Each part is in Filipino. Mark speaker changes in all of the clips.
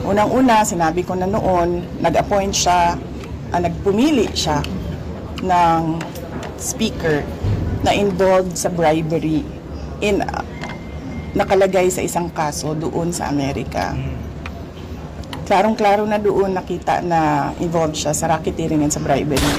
Speaker 1: Unang-una, sinabi ko na noon, nag-appoint siya, nagpumili siya ng speaker na involved sa bribery nakalagay sa isang kaso doon sa Amerika. Klarong-klaro na doon nakita na involved siya sa racketeering and sa bribery.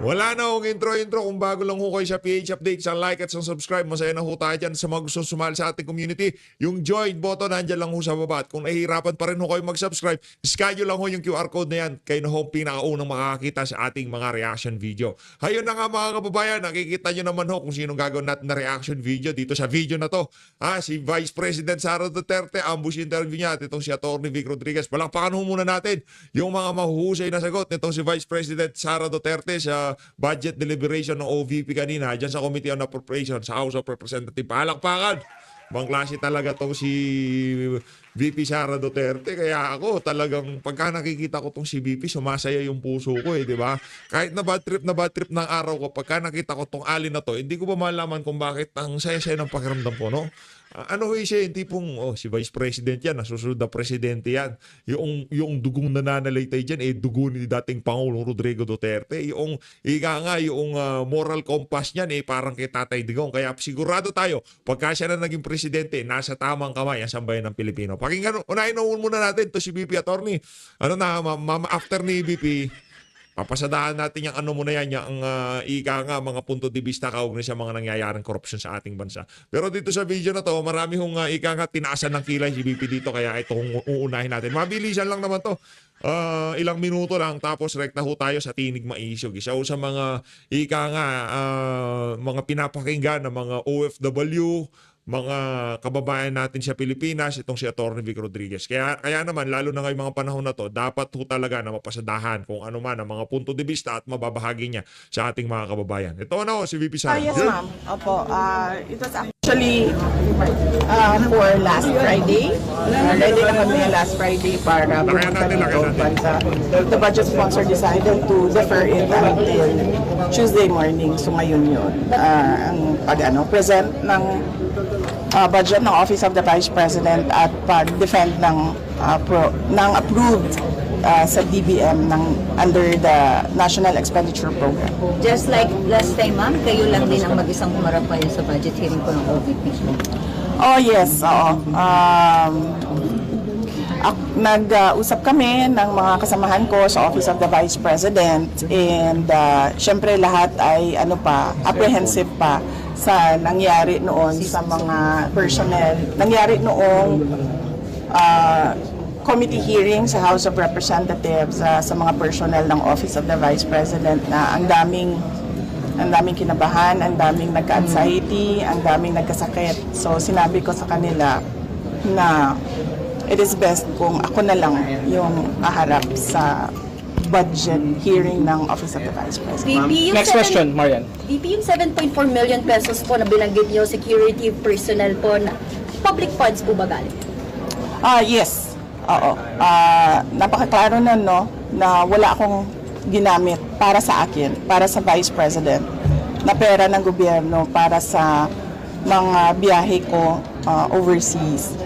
Speaker 2: Wala na akong intro-intro. Kung bago lang ho kayo sa PH Update, sa like at sa subscribe, masaya na ho tayo dyan sa mga gusto sumali sa ating community. Yung join button, nandyan lang ho sa baba. At kung nahihirapan pa rin ho kayo mag-subscribe, schedule lang ho yung QR code na yan. Kayo na ho pinakaunang makakita sa ating mga reaction video. Hayon na nga mga kababayan, nakikita nyo naman ho kung sinong gagawin natin na reaction video dito sa video na to. Si Vice President Sara Duterte, ambush interview niya at itong si Atty. Vic Rodriguez. Palakpakan ho muna natin yung mga mahuhusay na sagot nitong si Vice President Sara Duterte sa budget deliberation ng OVP kanina dyan sa Committee on Appropriations sa House of Representatives. Palakpakan! Bang klase talaga tong si VP Sara Duterte. Kaya ako talagang pagka nakikita ko tong si VP, sumasaya yung puso ko di ba? Kahit na bad trip ng araw ko, pagka nakita ko tong alin na to, hindi ko pa malaman kung bakit ang saya-saya ng pakiramdam ko, no? Ano siya, yung tipong, si Vice President yan, nasusunod na presidente yan. Yung dugong nananalaytay dyan, dugo ni dating Pangulong Rodrigo Duterte. Yung moral compass niyan, parang kay Tatay Digong. Kaya sigurado tayo, pagka siya na naging presidente, nasa tamang kamay ang sambayan ng Pilipino. Pakinggan, unahin na muna natin to si VP Attorney. After ni VP, papasadahan natin yung ano muna yan, yung mga punto de vista kaugnay sa mga nangyayaring korupsyon sa ating bansa. Pero dito sa video na to, marami hong tinaasan ng kilay si VP dito, kaya ito kung uunahin natin. Mabilisan lang naman to. Ilang minuto lang, tapos rekta ho tayo sa tinig maisog. Isa ho sa mga mga pinapakinggan ng mga OFW, mga kababayan natin sa Pilipinas, itong si Atty. Vic Rodriguez. Kaya naman, lalo na ngayong mga panahon na to, dapat ho talaga na mapasadahan kung ano man ang mga punto de vista at mababahagi niya sa ating mga kababayan. Ito si VP Sara.
Speaker 1: Yes, ma'am. Opo. It was actually for last Friday. Ready na kami last Friday para pumunta dito. But the budget sponsor decided to defer it until Tuesday morning. So ngayon yun. Ang present ng budget ng Office of the Vice President at pag-defend ng approved sa DBM under the National Expenditure Program.
Speaker 3: Just like last time, ma'am, kayo lang din ang mag-isang humarap kayo sa budget hearing ko ng OVP.
Speaker 1: Oh yes, oo. Nag-usap kami ng mga kasamahan ko sa Office of the Vice President and syempre lahat ay apprehensive pa sa nangyari noon sa mga personnel. Nangyari noong committee hearing sa House of Representatives sa mga personnel ng Office of the Vice President na ang daming kinabahan, ang daming nagka-anxiety, ang daming nagkasakit. So sinabi ko sa kanila na it is best kung ako na lang yung aharap sa budget hearing ng Office of the Vice President.
Speaker 4: Next question, Marian.
Speaker 3: VP, yung 7.4 million pesos po na binanggit niyo, security personnel po, na public funds po ba galing?
Speaker 1: Yes. Oo. Napakaklaro na, na wala akong ginamit para sa akin, para sa Vice President, na pera ng gobyerno para sa mga biyahe ko overseas.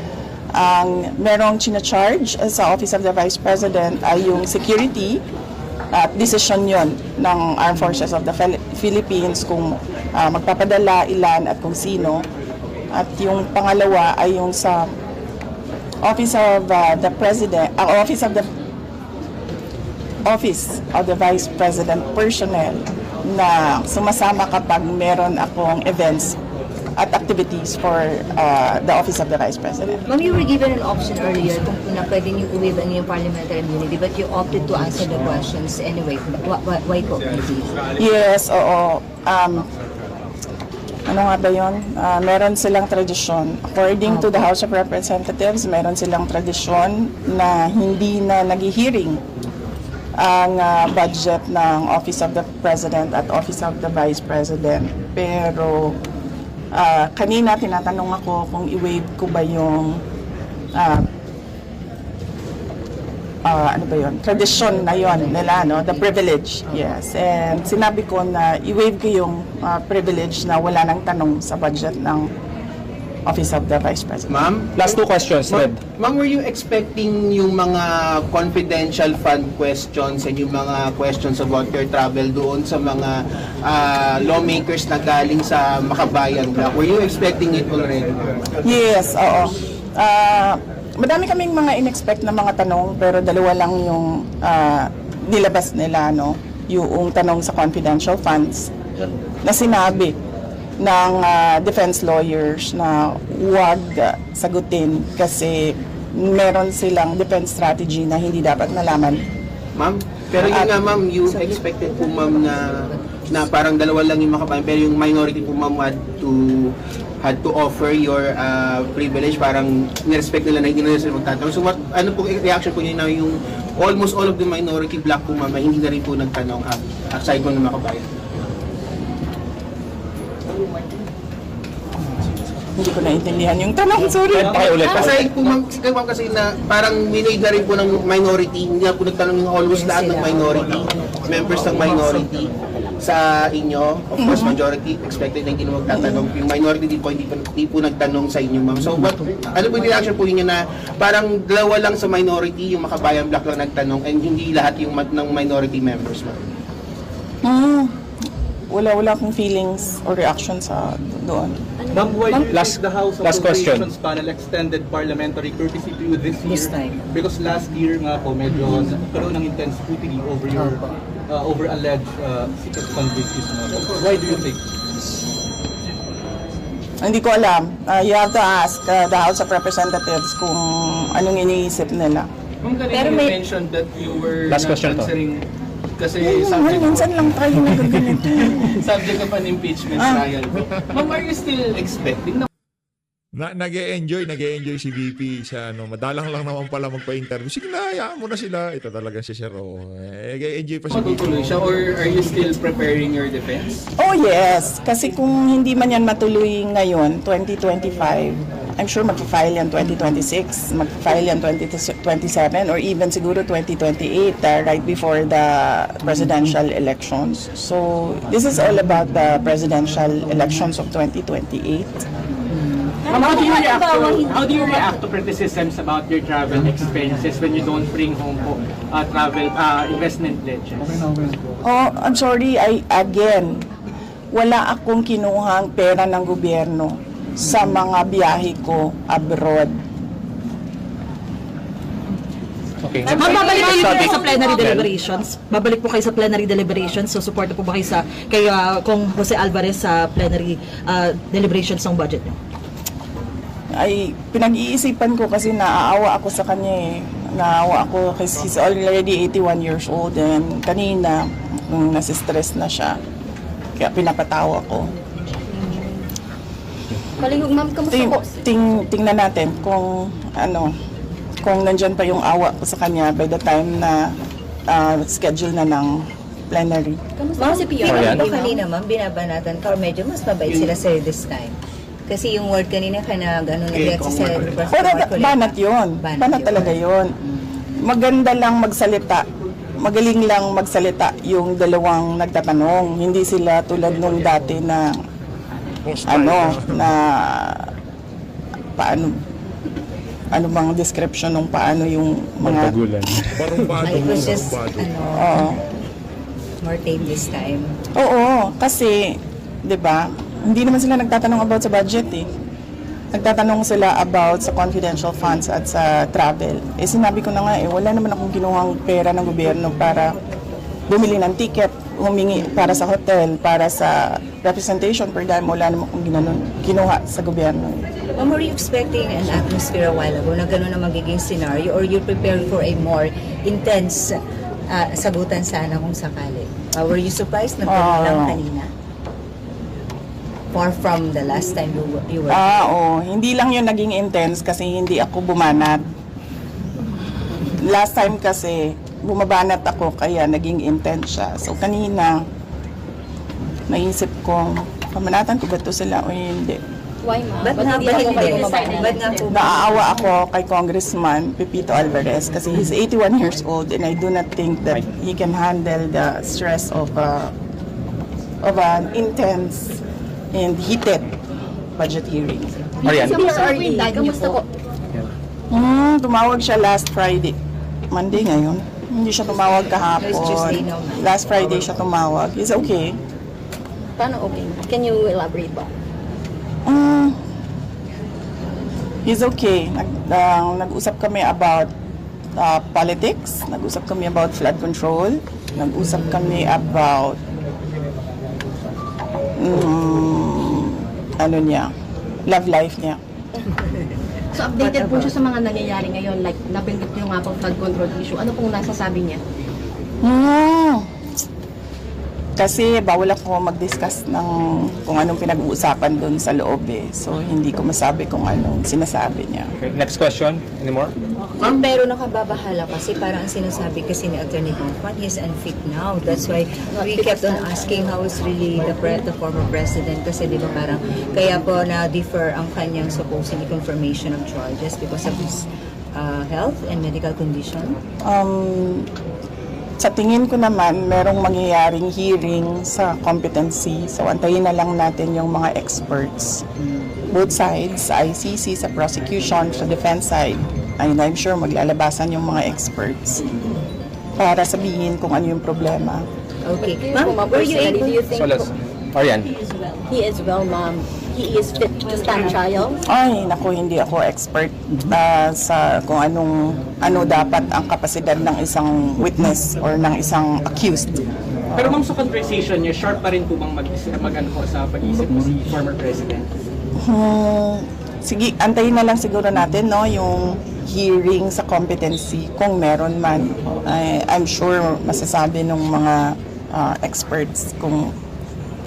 Speaker 1: Ang merong charge sa Office of the Vice President ay yung security at decision yon ng Armed Forces of the Philippines kung magpapadala, ilan at kung sino. At yung pangalawa ay yung sa Office of the President, Office of the Vice President personnel na sumasama kapag meron akong events at activities for the Office of the Vice President.
Speaker 3: Ma'am, you were given an option earlier kung na pwede niyo uwiv ang iyong parliamentary immunity, but you opted to answer the questions anyway. Why po?
Speaker 1: Yes, oo. Ano nga ba yun? Meron silang tradisyon. According to the House of Representatives, meron silang tradisyon na hindi na nag-hearing ang budget ng Office of the President at Office of the Vice President. Pero kanina tinatanong ako kung i-waive ko ba yung tradisyon na yon nila, the privilege. Yes. And sinabi ko na i-waive ko yung privilege na wala nang tanong sa budget ng Office of the Vice President.
Speaker 4: Ma'am?
Speaker 5: Last two questions, Red.
Speaker 4: Ma'am, were you expecting yung mga confidential fund questions and yung mga questions about your travel doon sa mga lawmakers na galing sa Makabayan Block? Were you expecting it already?
Speaker 1: Yes, oo. Madami kaming mga in-expect na mga tanong pero dalawa lang yung nilabas nila, no? Yung tanong sa confidential funds na sinabi ng defense lawyers na huwag sagutin kasi meron silang defense strategy na hindi dapat nalaman.
Speaker 4: Ma'am, pero yun nga ma'am, you expected po ma'am na parang dalawa lang yung Makabayan pero yung minority po ma'am had to offer your privilege, parang nirespect nila na hindi na sila magtatanong. So ano po reaction po niyo na yung almost all of the minority block po ma'am hindi na rin po nagtanong aside po ng Makabayan?
Speaker 1: Hindi ko naintindihan yung tanong, sorry.
Speaker 5: Pakiulit.
Speaker 4: Kasi po ma'am, kasi na parang minade na rin po ng minority, hindi na po nagtanong yung almost lahat ng minority, members ng minority sa inyo. Of course, majority expected na hindi na magtatanong. Yung minority di po nagtanong sa inyo, ma'am. So, ano po yung reaction po niyo na parang dalawa lang sa minority, yung Makabayan Block lang nagtanong and hindi lahat yung ng minority members, ma'am?
Speaker 1: Wala akong feelings or reaction sa doon.
Speaker 6: Ma'am, why do you
Speaker 5: Last-
Speaker 6: think the House
Speaker 5: last question.
Speaker 6: Appropriations Panel extended parliamentary courtesy to you this year?
Speaker 3: This time.
Speaker 6: Because last year nga po, medyo nagkaroon ng intense scrutiny over your over alleged secret fund business model. Why do you think?
Speaker 1: Hindi ko alam. You have to ask the House of Representatives kung anong iniisip nila.
Speaker 6: Ma'am,
Speaker 3: Pero
Speaker 6: kanina you
Speaker 3: may-
Speaker 6: mentioned that you were
Speaker 5: Last
Speaker 6: not
Speaker 5: question to.
Speaker 6: answering kasi
Speaker 1: Minsan lang tayo nagaganito.
Speaker 6: subject of an impeachment trial. Ma'am, are you still expecting na
Speaker 2: Nag-e-enjoy si VP sa madalang lang naman pala magpa-interview. Sige na, hayaan mo na sila. Ito talaga si Sir O. Nag-e-enjoy pa si VP.
Speaker 6: matutuloy siya or are you still preparing your defense?
Speaker 1: Oh yes, kasi kung hindi man yan matuloy ngayon, 2025, I'm sure mag-file yan 2026, mag-file yan 2027, or even siguro 2028, right before the presidential elections. So, this is all about the presidential elections of 2028.
Speaker 7: How do you react to criticisms about your travel expenses when you don't bring home po travel investment pledges?
Speaker 1: Oh, I'm sorry, again, wala akong kinuhang pera ng gobyerno sa mga biyahe ko abroad.
Speaker 5: Okay.
Speaker 8: Ma'am, babalik po kayo sa plenary deliberations? Babalik po kayo sa plenary deliberations? So, support po ba kayo kay Kong Jose Alvarez sa plenary deliberations ng budget niyo?
Speaker 1: Ay, pinag-iisipan ko kasi naaawa ako sa kanya eh. Naawa ako kasi he's already 81 years old and kanina, nasistress na siya. Kaya pinapatawa ko.
Speaker 3: Malingog, ma'am, kamusta po?
Speaker 1: Tingnan natin kung kung nandyan pa yung awa ko sa kanya by the time na schedule na ng plenary.
Speaker 3: Ma'am, si PR,
Speaker 5: Ayan.
Speaker 3: ito kanina, ma'am, binabanatan ka or medyo mas mabait sila sa'yo this time. Kasi yung word kanina ka nag-react sa
Speaker 1: Banat yun. Banat talaga yun. Maganda lang magsalita. Magaling lang magsalita yung dalawang nagtatanong. Hindi sila tulad nung dati na na paano bang description ng paano yung mga
Speaker 2: Barumbado
Speaker 3: It
Speaker 2: mo,
Speaker 3: was just,
Speaker 1: Oo.
Speaker 3: more tame this time.
Speaker 1: Oo, kasi 'di ba? Hindi naman sila nagtatanong about sa budget eh. Nagtatanong sila about sa confidential funds at sa travel. Eh sinabi ko na nga wala naman akong kinuhang pera ng gobyerno para bumili ng ticket, humingi para sa hotel, para sa representation per dime. Wala naman akong kinuha sa gobyerno.
Speaker 3: Ma'am, were you expecting an atmosphere a while ago na gano'n na magiging scenario or you prepared for a more intense sagutan sana kung sakali? Were you surprised na gano'n lang kanina? Far from the last time you were
Speaker 1: Hindi lang yun naging intense kasi hindi ako bumanat. Last time kasi, bumabanat ako kaya naging intense siya. So kanina, naisip ko, pamanatan ko ba ito sila o hindi?
Speaker 3: Ba't nga ba hindi? Ba't nga po ba?
Speaker 1: Naaawa ako kay Congressman Pepito Alvarez kasi he's 81 years old and I do not think that he can handle the stress of an intense and heated budget hearing.
Speaker 5: Marian.
Speaker 9: Kamusta po?
Speaker 1: Tumawag siya last Friday. Monday ngayon. Hindi siya tumawag
Speaker 3: It's Tuesday
Speaker 1: kahapon.
Speaker 3: now.
Speaker 1: Last Friday siya tumawag. He's okay.
Speaker 9: Paano okay? Can you elaborate ba?
Speaker 1: He's okay. Nag-usap kami about politics. Nag-usap kami about flood control. Nag-usap kami about love life niya.
Speaker 9: So updated po siya sa mga nangyayari ngayon, like nabanggit niyo nga po flood control issue. Ano pong nasasabi niya?
Speaker 1: Kasi bawal ako mag-discuss ng kung anong pinag-uusapan doon sa loob eh. So hindi ko masabi kung anong sinasabi niya.
Speaker 5: Okay, next question. Any more?
Speaker 3: Pero nakababahala kasi parang ang sinasabi kasi ni Attorney Bonfan, he's unfit now. That's why we kept on asking how is really the former president kasi di ba parang kaya po na-defer ang kanyang supposedly confirmation of charges because of his health and medical condition.
Speaker 1: Sa tingin ko naman, merong mangyayaring hearing sa competency. So, antayin na lang natin yung mga experts. Both sides, sa ICC, sa prosecution, sa defense side. And I'm sure maglalabasan yung mga experts para sabihin kung ano yung problema.
Speaker 3: Okay. Ma'am, were you able
Speaker 9: Do you think
Speaker 5: So let's... Marian.
Speaker 9: he is well, ma'am? He is fit to stand trial?
Speaker 1: Ay, naku, hindi ako expert sa kung ano dapat ang kapasidad ng isang witness or ng isang accused.
Speaker 7: Pero ma'am, sa conversation niya, sharp pa rin po bang mag-ano po sa pag-isip mo si former president?
Speaker 1: Sige, antayin na lang siguro natin no yung hearing sa competency kung meron man. I'm sure masasabi ng mga experts kung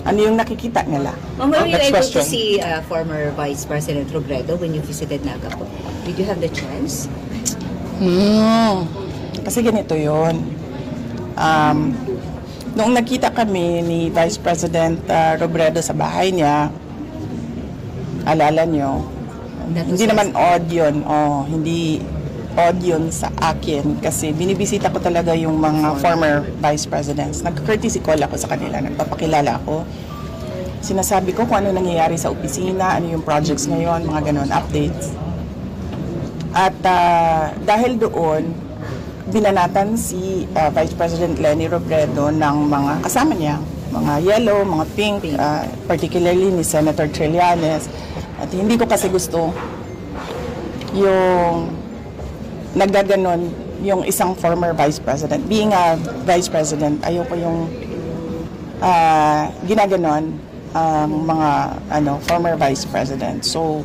Speaker 1: ano yung nakikita nila.
Speaker 3: Ma'am, were you
Speaker 5: Next
Speaker 3: able
Speaker 5: question.
Speaker 3: to see former Vice President Robredo when you visited Naga po? Did you have the chance?
Speaker 1: Kasi ganito yun. Noong nagkita kami ni Vice President Robredo sa bahay niya, alala nyo, hindi naman odd yun. Hindi odd yun sa akin kasi binibisita ko talaga yung mga former vice presidents. Nag-courtesy call ako sa kanila, nagpapakilala ako. Sinasabi ko kung ano nangyayari sa opisina, ano yung projects ngayon, mga ganon, updates. At dahil doon, binanatan si Vice President Leni Robredo ng mga kasama niya, mga yellow, mga pink, particularly ni Senator Trillanes. At hindi ko kasi gusto yung nagaganon yung isang former vice president. Being a vice president, ayoko yung ginaganon ang mga former vice president. So,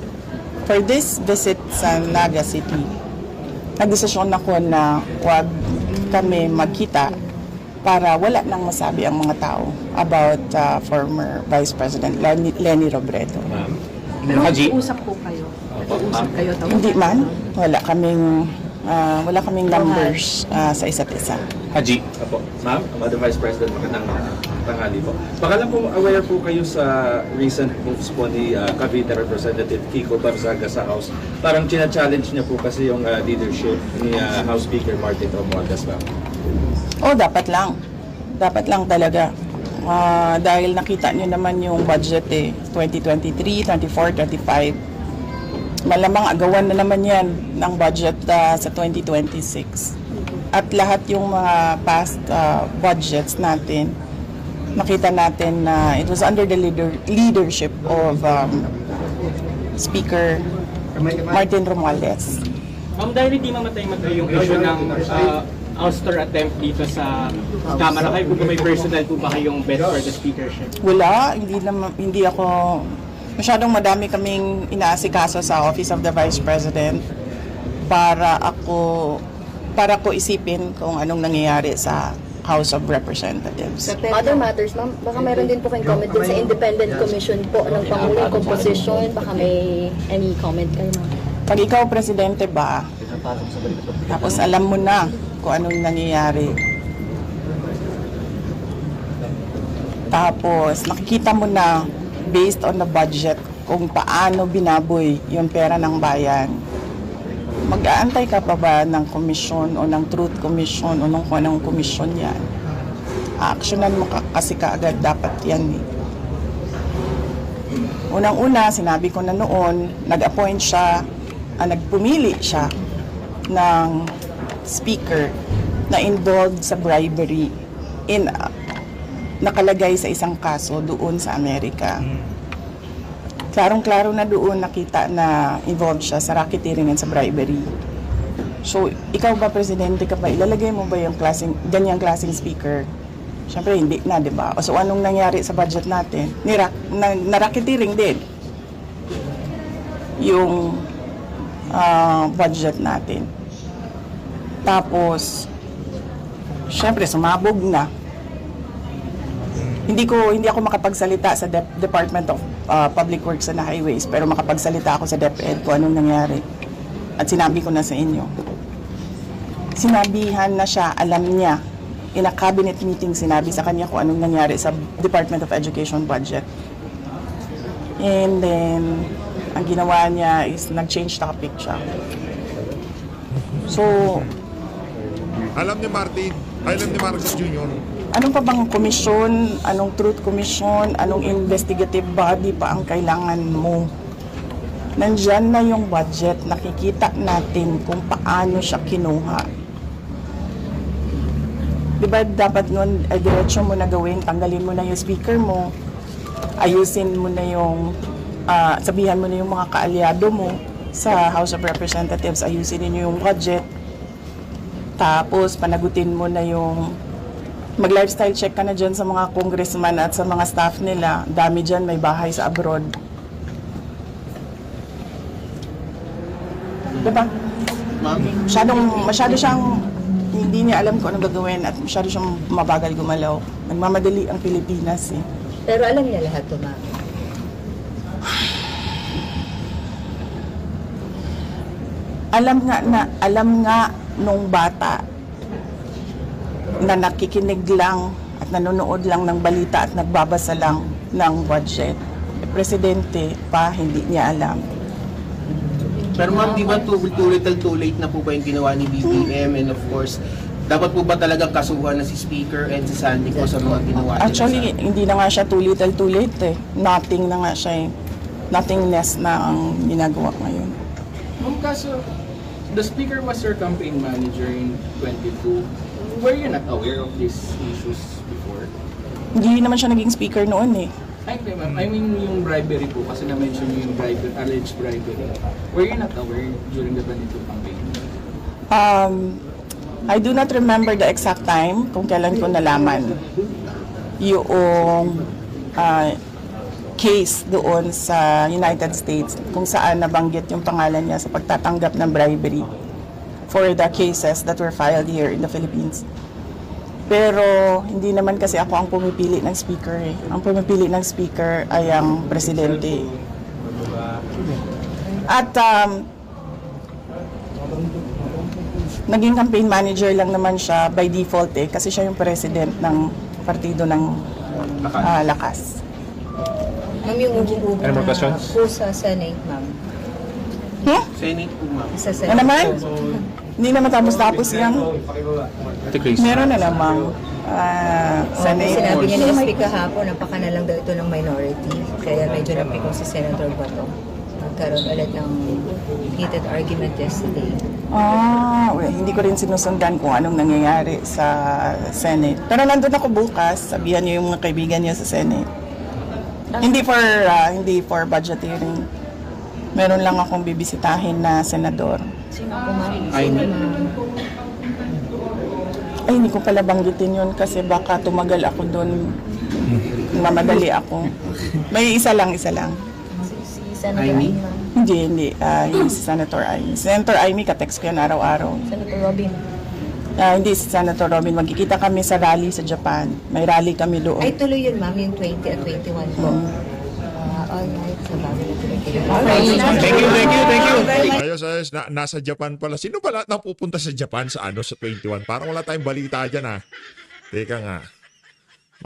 Speaker 1: for this visit sa Naga City, nagdesisyon ako na huwag kami magkita para wala nang masabi ang mga tao about former Vice President Leni Robredo.
Speaker 5: Haji.
Speaker 9: Usap po kayo. Usap kayo.
Speaker 1: Hindi man, wala kaming numbers sa isa't isa.
Speaker 5: Haji.
Speaker 10: Apo. Ma'am, Madam Vice President, magandang tanghali po. Baka lang po aware po kayo sa recent moves po ni Cavite Representative Kiko Barzaga sa House. Parang china-challenge niya po kasi yung leadership ni House Speaker Martin Romualdez ba?
Speaker 1: Dapat lang. Dapat lang talaga. Dahil nakita nyo naman yung budget 2023, 24, 25. Malamang agawan na naman yan ng budget sa 2026. At lahat yung mga past budgets natin, nakita natin na it was under the leadership of Speaker Martin Romualdez.
Speaker 7: Dahil hindi mamatay-matay yung issue ng ouster attempt dito sa Kamara, kayo po may personal po ba kayong bet for the speakership?
Speaker 1: Wala, hindi ako, masyadong madami kaming inaasikaso sa Office of the Vice President para ko isipin kung anong nangyayari sa House of Representatives.
Speaker 9: Other matters, ma'am, baka mayroon din po kayong comment din sa independent commission po ng Pangulong composition. Baka may any comment kayo, ma'am?
Speaker 1: Pag ikaw presidente ba, tapos alam mo na kung anong nangyayari. Tapos nakikita mo na based on the budget kung paano binaboy yung pera ng bayan. Mag-aantay ka pa ba ng komisyon o ng truth commission o ng kung anong komisyon yan? Actionan mo kasi kaagad dapat yan Unang-una, sinabi ko na noon, nag-appoint siya, nagpumili siya ng speaker na involved sa bribery nakalagay sa isang kaso doon sa Amerika. Klarong-klaro na doon nakita na involved siya sa racketeering and sa bribery. So, ikaw ba, Presidente ka ba, ilalagay mo ba yung ganyang klaseng speaker? Siyempre, hindi na, di ba? So, anong nangyari sa budget natin? Na-racketeering din yung budget natin. Tapos, siyempre, sumabog na. Hindi ako makapagsalita sa Department of Public Works and Highways, pero makapagsalita ako sa DepEd kung anong nangyari. At sinabi ko na sa inyo. Sinabihan na siya, alam niya. In a cabinet meeting, sinabi sa kanya kung anong nangyari sa Department of Education budget. And then, ang ginawa niya is nag-change topic siya. So,
Speaker 2: Alam ni Marcos Jr.
Speaker 1: anong pa bang komisyon, anong truth commission, anong investigative body pa ang kailangan mo? Nandyan na yung budget, nakikita natin kung paano siya kinuha. Diba dapat nun, diretsyo mo na gawin, tanggalin mo na yung speaker mo, ayusin mo na yung, sabihan mo na yung mga kaalyado mo sa House of Representatives, ayusin niyo yung budget, tapos panagutin mo na yung, mag-lifestyle check ka na dyan sa mga congressman at sa mga staff nila, dami dyan, may bahay sa abroad. Diba? Masyado siyang hindi niya alam kung ano gagawin at masyado siyang mabagal gumalaw. Nagmamadali ang Pilipinas eh.
Speaker 3: Pero alam niya lahat to, ma'am.
Speaker 1: Alam nga nung bata na nakikinig lang at nanonood lang ng balita at nagbabasa lang ng budget. Presidente pa, hindi niya alam.
Speaker 4: Pero ma'am, di ba too little too late na po ba yung ginawa ni BBM? And of course, dapat po ba talagang kasuhan na si Speaker and si Sandy ko sa mga ginawa nila?
Speaker 1: Actually, hindi na nga siya too little too late eh. Nothing na nga siya eh. Nothingness na ang ginagawa ngayon.
Speaker 11: Ma'am, kaso, the Speaker was your campaign manager in 22. Were you not aware of these issues before?
Speaker 1: Hindi naman siya naging speaker noon eh.
Speaker 11: Ay, ma'am. I mean yung bribery po, kasi na-mention niyo yung alleged bribery. Were you not aware during the 22 campaign?
Speaker 1: I do not remember the exact time kung kailan ko nalaman yung case doon sa United States kung saan nabanggit yung pangalan niya sa pagtatanggap ng bribery for the cases that were filed here in the Philippines. Pero hindi naman kasi ako ang pumipili ng speaker eh. Ang pumipili ng speaker ay ang presidente. At naging campaign manager lang naman siya by default eh kasi siya yung president ng partido ng Lakas.
Speaker 3: Ma'am, yung ugong-ugong
Speaker 5: Any more questions?
Speaker 3: po sa Senate, ma'am.
Speaker 4: Senate po, ma'am.
Speaker 3: Sa Senate.
Speaker 1: Ano naman? Hindi naman tapos yan. Meron na namang Senate.
Speaker 3: Sinabi niya ni SP kahapon, napaka na lang daw ito ng minority. Kaya medyo napikong si Senator Bato. Nagkaroon ulit ng heated argument yesterday.
Speaker 1: Hindi ko rin sinusundan kung anong nangyayari sa Senate. Pero nandun ako bukas, sabihan niyo yung mga kaibigan niya sa Senate. Hindi for budgeteering. Meron lang akong bibisitahin na senador.
Speaker 3: Sino po, ma'am?
Speaker 4: Ay,
Speaker 1: hindi ko pala banggitin yun kasi baka tumagal ako doon. Mamadali ako. May isa lang.
Speaker 3: Si Senator
Speaker 4: Amy?
Speaker 3: Amy, ma'am.
Speaker 1: Hindi. Yung si Senator Amy. Senator Amy, katext ko yan araw-araw.
Speaker 3: Senator Robin.
Speaker 1: Hindi si Senator Robin. Magkikita kami sa rally sa Japan. May rally kami doon.
Speaker 3: Ay, tuloy yun, ma'am, yung 20 at 21 po. Alright, sa bago na tuloy kayo.
Speaker 5: Thank you.
Speaker 2: Ayos. Nasa Japan pala. Sino ba lahat na pupunta sa Japan sa sa 21? Parang wala tayong balita dyan ah. Teka nga.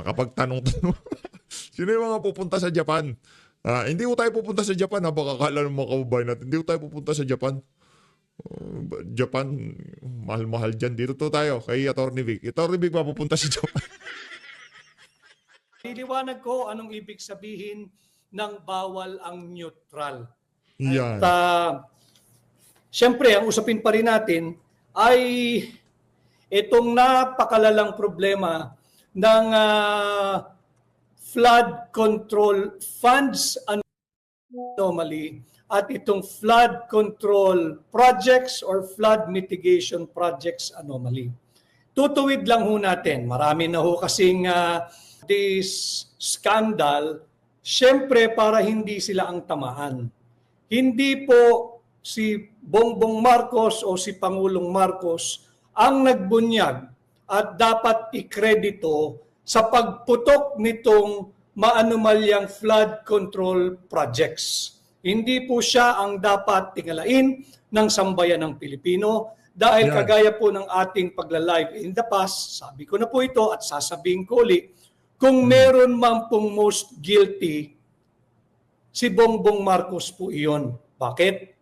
Speaker 2: Makapagtanong-tanong. Sino yung mga pupunta sa Japan? Hindi ko tayo pupunta sa Japan ha. Baka kala ng mga kababayan natin. Hindi ko tayo pupunta sa Japan. Japan, mahal-mahal dyan. Dito to tayo kay Atty. Vic. Atty. Vic mapupunta sa Japan.
Speaker 12: Liliwanag ko anong ibig sabihin ng bawal ang neutral.
Speaker 2: Yan.
Speaker 12: At siyempre, ang usapin pa rin natin ay itong napakalalang problema ng flood control funds anomaly at itong flood control projects or flood mitigation projects anomaly. Tutuwid lang ho natin. Marami na ho kasing this scandal, siyempre para hindi sila ang tamaan. Hindi po si Bongbong Marcos o si Pangulong Marcos ang nagbunyag at dapat ikredito sa pagputok nitong maanumalyang flood control projects. Hindi po siya ang dapat tingalain ng sambayan ng Pilipino dahil kagaya po ng ating pagla-live in the past, sabi ko na po ito at sasabihin ko ulit, kung meron man pong most guilty, si Bongbong Marcos po iyon. Bakit?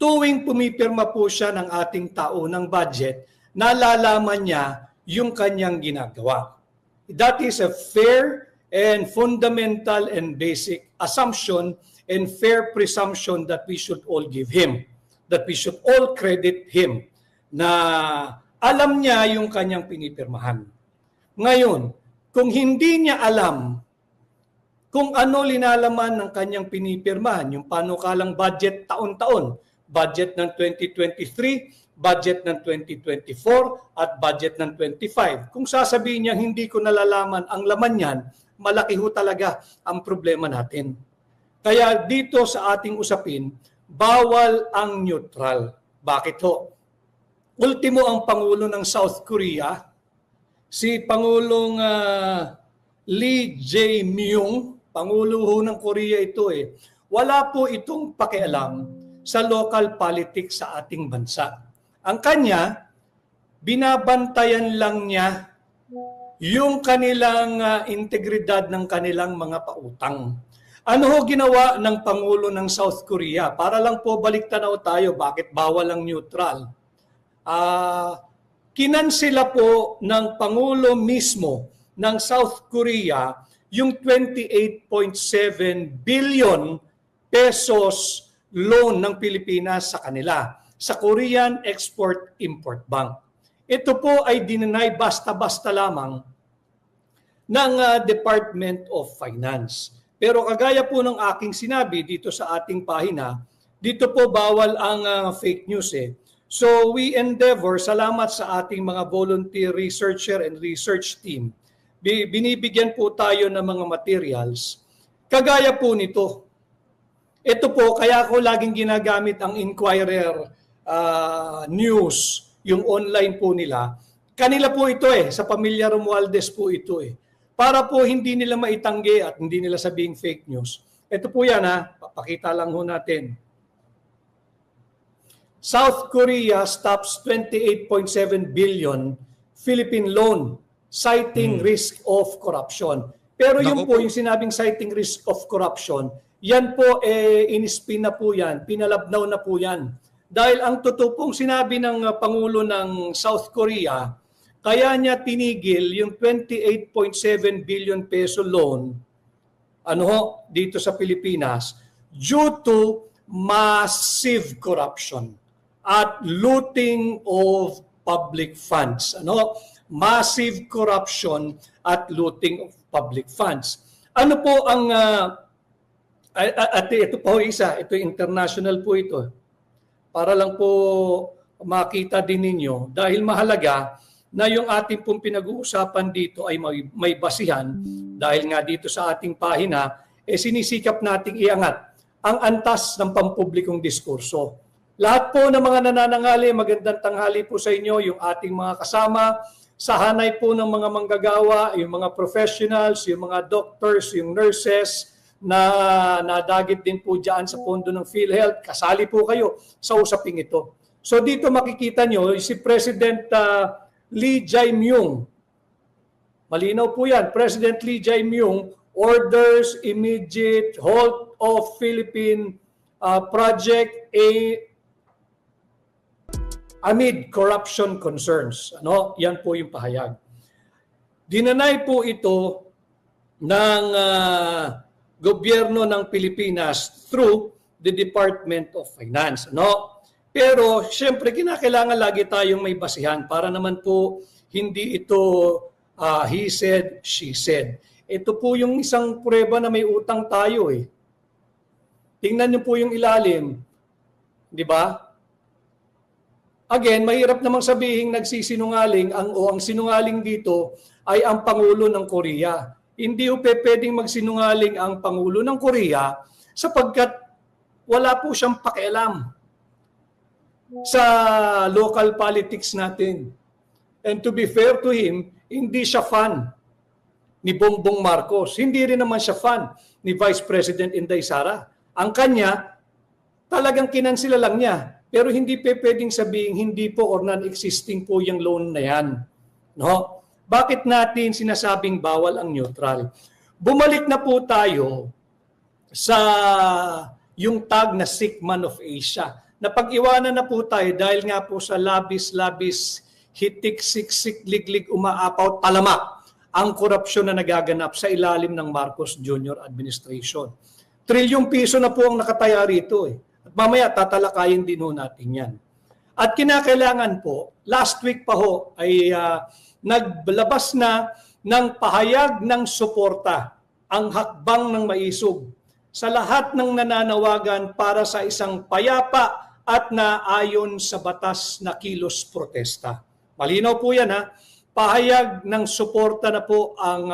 Speaker 12: Tuwing pumipirma po siya ng ating taunang budget, nalalaman niya yung kanyang ginagawa. That is a fair and fundamental and basic assumption and fair presumption that we should all give him, that we should all credit him, na alam niya yung kanyang pinipirmahan. Ngayon, kung hindi niya alam kung ano linalaman ng kanyang pinipirmahan, yung panukalang budget taon-taon, budget ng 2023, budget ng 2024, at budget ng 25. Kung sasabihin niya hindi ko nalalaman ang laman niyan, malaki ho talaga ang problema natin. Kaya dito sa ating usapin, bawal ang neutral. Bakit ho? Ultimo ang Pangulo ng South Korea, si Pangulong Lee Jae-myung, Pangulo ho ng Korea ito wala po itong pakialam sa local politics sa ating bansa. Ang kanya, binabantayan lang niya yung kanilang integridad ng kanilang mga pautang. Ano ho ginawa ng Pangulo ng South Korea? Para lang po baliktanaw tayo, bakit bawal ang neutral? Kinansela po ng Pangulo mismo ng South Korea yung 28.7 billion pesos loan ng Pilipinas sa kanila, sa Korean Export-Import Bank. Ito po ay dinenay basta-basta lamang ng Department of Finance. Pero kagaya po ng aking sinabi dito sa ating pahina, dito po bawal ang fake news So we endeavor, salamat sa ating mga volunteer researcher and research team, binibigyan po tayo ng mga materials. Kagaya po nito. Ito po, kaya ko laging ginagamit ang Inquirer News, yung online po nila. Kanila po ito sa pamilya Romualdez po ito Para po hindi nila maitanggi at hindi nila sabing fake news. Ito po yan papakita lang ho natin. South Korea stops 28.7 billion Philippine loan citing risk of corruption. Pero yun po, yung sinabing citing risk of corruption, yan po, in-spin na po yan, pinalabnaw na po yan. Dahil ang totoo pong sinabi ng Pangulo ng South Korea, kaya niya tinigil yung 28.7 billion peso loan dito sa Pilipinas due to massive corruption at looting of public funds. Massive corruption at looting of public funds. Ano po ang at ito po ito international po ito. Para lang po makita din ninyo dahil mahalaga na yung ating pong pinag-uusapan dito ay may basihan dahil nga dito sa ating pahina sinisikap nating iangat ang antas ng pampublikong diskurso. Lahat po ng mga nananangali, magandang tanghali po sa inyo, yung ating mga kasama, sa hanay po ng mga manggagawa, yung mga professionals, yung mga doctors, yung nurses, na nadagit din po dyan sa pondo ng PhilHealth. Kasali po kayo sa usaping ito. So dito makikita nyo, si President Lee Jae-myung, malinaw po yan, President Lee Jae-myung orders immediate halt of Philippine project amid corruption concerns. Yan po yung pahayag. Dinanay po ito ng gobyerno ng Pilipinas through the Department of Finance. No? Pero siyempre kinakailangan lagi tayong may basihan para naman po hindi ito he said, she said. Ito po yung isang prueba na may utang tayo eh. Tingnan niyo po yung ilalim. Di ba? Again, mahirap namang sabihin nagsisinungaling ang sinungaling dito ay ang Pangulo ng Korea. Hindi po pwedeng magsinungaling ang Pangulo ng Korea sapagkat wala po siyang pakialam sa local politics natin. And to be fair to him, hindi siya fan ni Bongbong Marcos. Hindi rin naman siya fan ni Vice President Inday Sara. Ang kanya, talagang kinansila lang niya. Pero hindi pwedeng sabihin hindi po or non-existing po yung loan na yan. No? Bakit natin sinasabing bawal ang neutral? Bumalik na po tayo sa yung tag na sick man of Asia. Napag-iwanan na po tayo dahil nga po sa labis-labis, hitik, siksik, liglig, umaapaw, talamak ang korupsyon na nagaganap sa ilalim ng Marcos Jr. administration. Trilyong piso na po ang nakataya rito eh. At mamaya tatalakayin din ho natin yan. At kinakailangan po, last week pa ho ay naglabas na ng pahayag ng suporta ang hakbang ng maisog sa lahat ng nananawagan para sa isang payapa at naayon sa batas na kilos protesta. Malinaw po yan ha. Pahayag ng suporta na po ang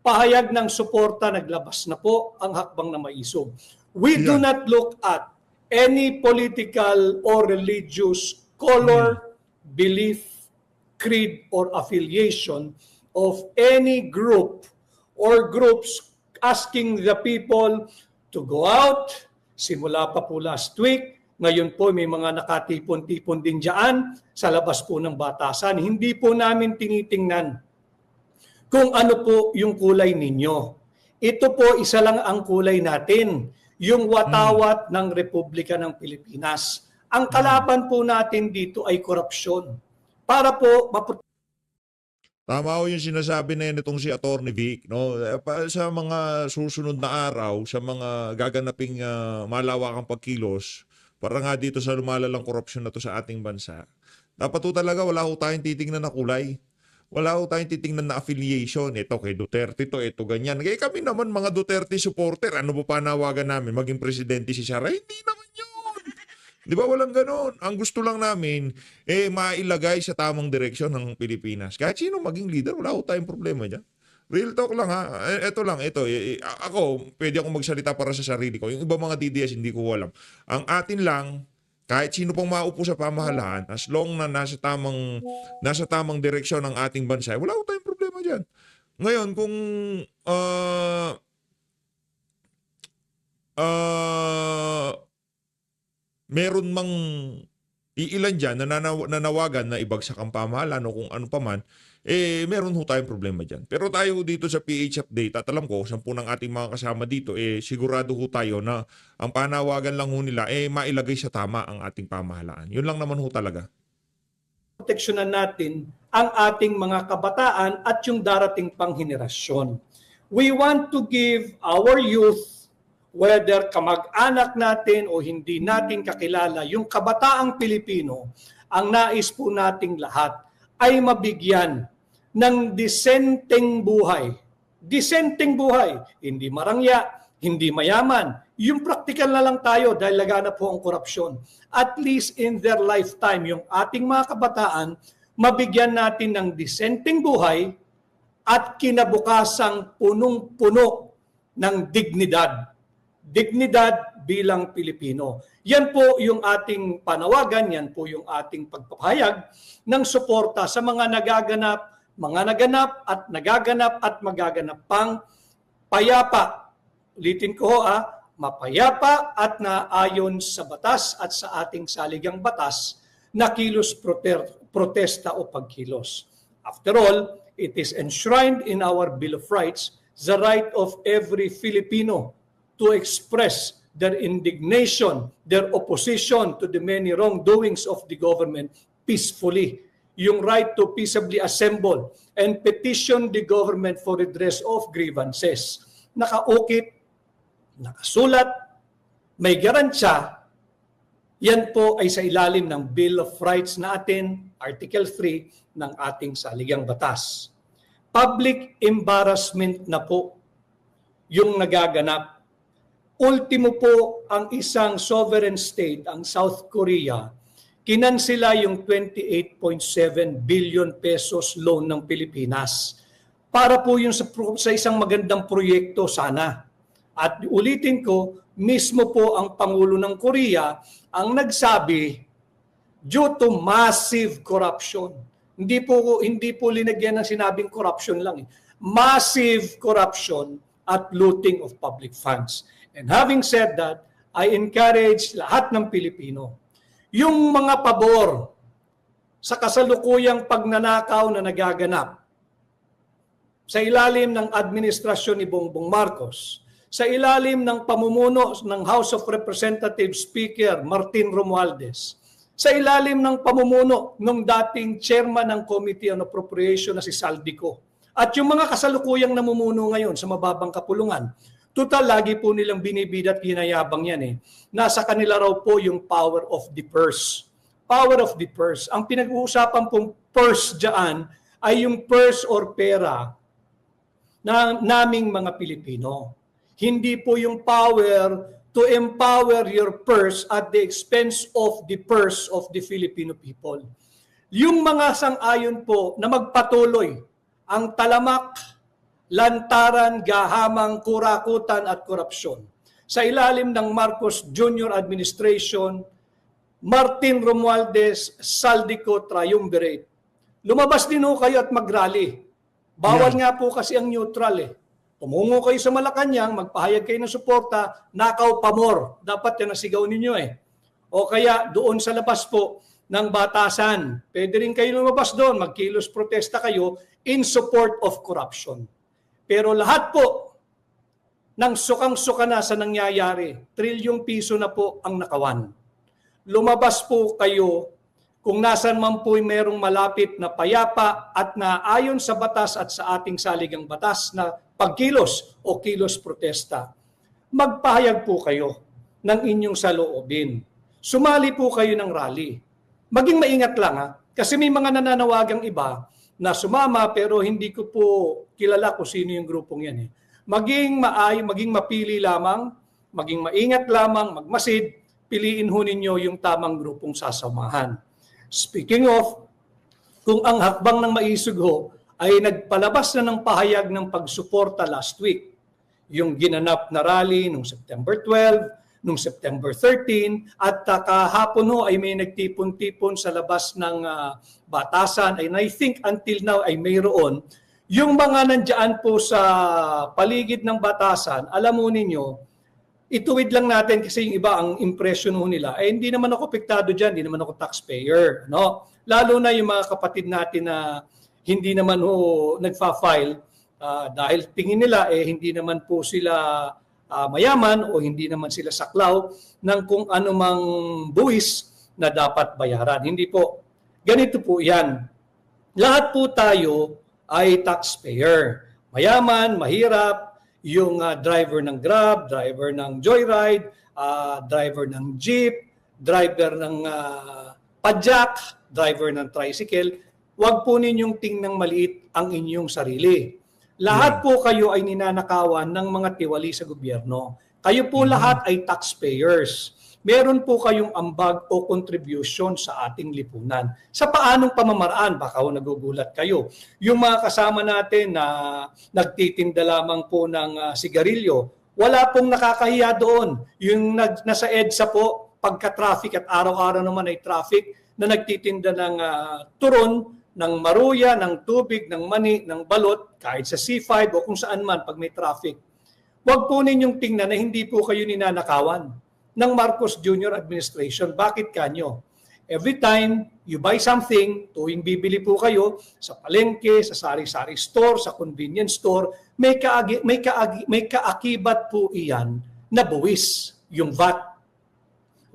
Speaker 12: pahayag ng suporta naglabas na po ang hakbang na maisog. We do not look at any political or religious color, belief, creed, or affiliation of any group or groups asking the people to go out. Simula pa po last week, ngayon po may mga nakatipon-tipon din dyan sa labas po ng batasan. Hindi po namin tinitingnan kung ano po yung kulay ninyo. Ito po isa lang ang kulay natin, yung watawat ng Republika ng Pilipinas. Ang kalaban po natin dito ay korupsyon. Para po
Speaker 2: Tama ho yung sinasabi na yun itong si Atty. Vic. No? Sa mga susunod na araw, sa mga gaganaping malawakang pagkilos, para nga dito sa lumalalang korupsyon na to sa ating bansa, dapat ho talaga wala ho tayong titingnan na kulay. Wala ho tayong titingnan na affiliation. Ito kay Duterte to, ito ganyan. Kaya kami naman mga Duterte supporter, ano po panawagan namin? Maging presidente si Sara? Hindi naman yun. Di ba walang ganon? Ang gusto lang namin, mailagay sa tamang direksyon ng Pilipinas. Kahit sino maging leader, wala ho tayong problema dyan. Real talk lang ha. Ito lang, ito. Ako, pwede akong magsalita para sa sarili ko. Yung iba mga DDS, hindi ko alam. Ang atin lang, kahit sino pang maupo sa pamahalaan, as long na nasa tamang direksyon ng ating bansa, wala ko tayong problema dyan. Ngayon, kung meron mang iilan dyan na nanawagan na ibagsak ang pamahalaan o kung ano pa man, meron ho tayong problema dyan. Pero tayo dito sa PH Update, at alam ko, 10 ng ating mga kasama dito, sigurado ho tayo na ang panawagan lang ho nila, mailagay sa tama ang ating pamahalaan. Yun lang naman ho talaga.
Speaker 12: Proteksyonan natin ang ating mga kabataan at yung darating pang henerasyon. We want to give our youth, whether kamag-anak natin o hindi natin kakilala, yung kabataang Pilipino, ang nais po nating lahat ay mabigyan ng disenteng buhay. Disenteng buhay. Hindi marangya, hindi mayaman. Yung practical na lang tayo dahil laganap po ang korupsyon. At least in their lifetime, yung ating mga kabataan, mabigyan natin ng disenteng buhay at kinabukasang punong-puno ng dignidad. Dignidad bilang Pilipino. Yan po yung ating panawagan, yan po yung ating pagpapahayag ng suporta sa mga naganap at magaganap pang payapa. Ulitin ko mapayapa at naayon sa batas at sa ating saligang batas na kilos protesta o pagkilos. After all, it is enshrined in our Bill of Rights the right of every Filipino to express their indignation, their opposition to the many wrongdoings of the government peacefully. Yung right to peaceably assemble and petition the government for redress of grievances. Nakaukit nakasulat, may garansya, yan po ay sa ilalim ng Bill of Rights natin, Article 3 ng ating saligang batas. Public embarrassment na po yung nagaganap. Ultimo po ang isang sovereign state, ang South Korea, kinansila yung 28.7 billion pesos loan ng Pilipinas. Para po yun sa isang magandang proyekto sana. At ulitin ko, mismo po ang Pangulo ng Korea ang nagsabi due to massive corruption. Hindi po linagyan ng sinabing corruption lang. Massive corruption at looting of public funds. And having said that, I encourage lahat ng Pilipino, yung mga pabor sa kasalukuyang pagnanakaw na nagaganap sa ilalim ng administrasyon ni Bongbong Marcos, sa ilalim ng pamumuno ng House of Representatives Speaker Martin Romualdez, sa ilalim ng pamumuno ng dating chairman ng Committee on Appropriation na si Saldico, at yung mga kasalukuyang namumuno ngayon sa mababang kapulungan, total lagi po nilang binibida at ginayabang yan eh. Nasa kanila raw po yung power of the purse. Power of the purse. Ang pinag-uusapan pong purse dyan ay yung purse or pera na naming mga Pilipino. Hindi po yung power to empower your purse at the expense of the purse of the Filipino people. Yung mga sang-ayon po na magpatuloy ang talamak, lantaran, gahamang, kurakutan at korupsyon sa ilalim ng Marcos Jr. Administration, Martin Romualdez, Saldico Triumvirate. Lumabas din ho kayo at mag-rally. Bawal nga po kasi ang neutral eh. Tumungo kayo sa Malacanang, magpahayag kayo ng suporta, nakaw pamor. Dapat yan nasigaw ninyo eh. O kaya doon sa labas po ng batasan, pwede rin kayo lumabas doon, magkilos protesta kayo in support of corruption. Pero lahat po ng sukang-suka na sa nangyayari, trilyong piso na po ang nakawan. Lumabas po kayo kung nasan man po merong malapit na payapa at naayon sa batas at sa ating saligang batas na pagkilos o kilos protesta. Magpahayag po kayo ng inyong saloobin. Sumali po kayo ng rally. Maging maingat lang ha, kasi may mga nananawagang iba na sumama pero hindi ko po kilala kung sino yung grupong yan eh. Maging mapili lamang, maging maingat lamang, magmasid, piliin ho ninyo yung tamang grupong sasamahan. Speaking of, kung ang hakbang ng maisog ho ay nagpalabas na ng pahayag ng pagsuporta last week, yung ginanap na rally noong September 12, noong September 13, at kahapon ho ay may nagtipon-tipon sa labas ng batasan, and I think until now ay mayroon. Yung mga nandiyan po sa paligid ng batasan, alam mo ninyo, ituwid lang natin kasi yung iba ang impression ho nila, hindi naman ako apektado dyan, hindi naman ako taxpayer. No? Lalo na yung mga kapatid natin na hindi naman ho nagfa-file dahil tingin nila hindi naman po sila mayaman o hindi naman sila saklaw ng kung anumang buwis na dapat bayaran. Hindi po. Ganito po yan. Lahat po tayo ay taxpayer. Mayaman, mahirap, yung driver ng Grab, driver ng Joyride, driver ng Jeep, driver ng Pajak, driver ng tricycle, huwag po ninyong tingnang maliit ang inyong sarili. Lahat po kayo ay ninanakawan ng mga tiwali sa gobyerno. Kayo po lahat ay taxpayers. Meron po kayong ambag o contribution sa ating lipunan. Sa paanong pamamaraan, baka nagugulat kayo. Yung mga kasama natin na nagtitinda lamang po ng sigarilyo, wala pong nakakahiya doon. Yung nasa EDSA po, pagka-traffic at araw-araw naman ay traffic, na nagtitinda ng turon, ng maruya, ng tubig, ng mani, ng balot, kahit sa C5 o kung saan man pag may traffic. Huwag po ninyong tingnan na hindi po kayo ninanakawan ng Marcos Jr. Administration. Bakit kanyo? Every time you buy something, tuwing bibili po kayo sa palengke, sa sari-sari store, sa convenience store, may kaakibat po iyan na buwis, yung VAT.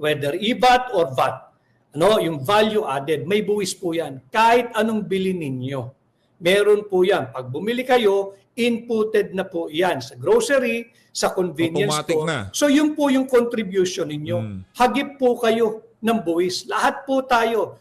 Speaker 12: Whether e-VAT or VAT. Yung value added, may buwis po yan. Kahit anong bili ninyo. Meron po yan. Pag bumili kayo, inputted na po yan sa grocery, sa convenience
Speaker 2: Automatic
Speaker 12: store.
Speaker 2: na.
Speaker 12: So yun po yung contribution ninyo. Hagip po kayo ng buwis. Lahat po tayo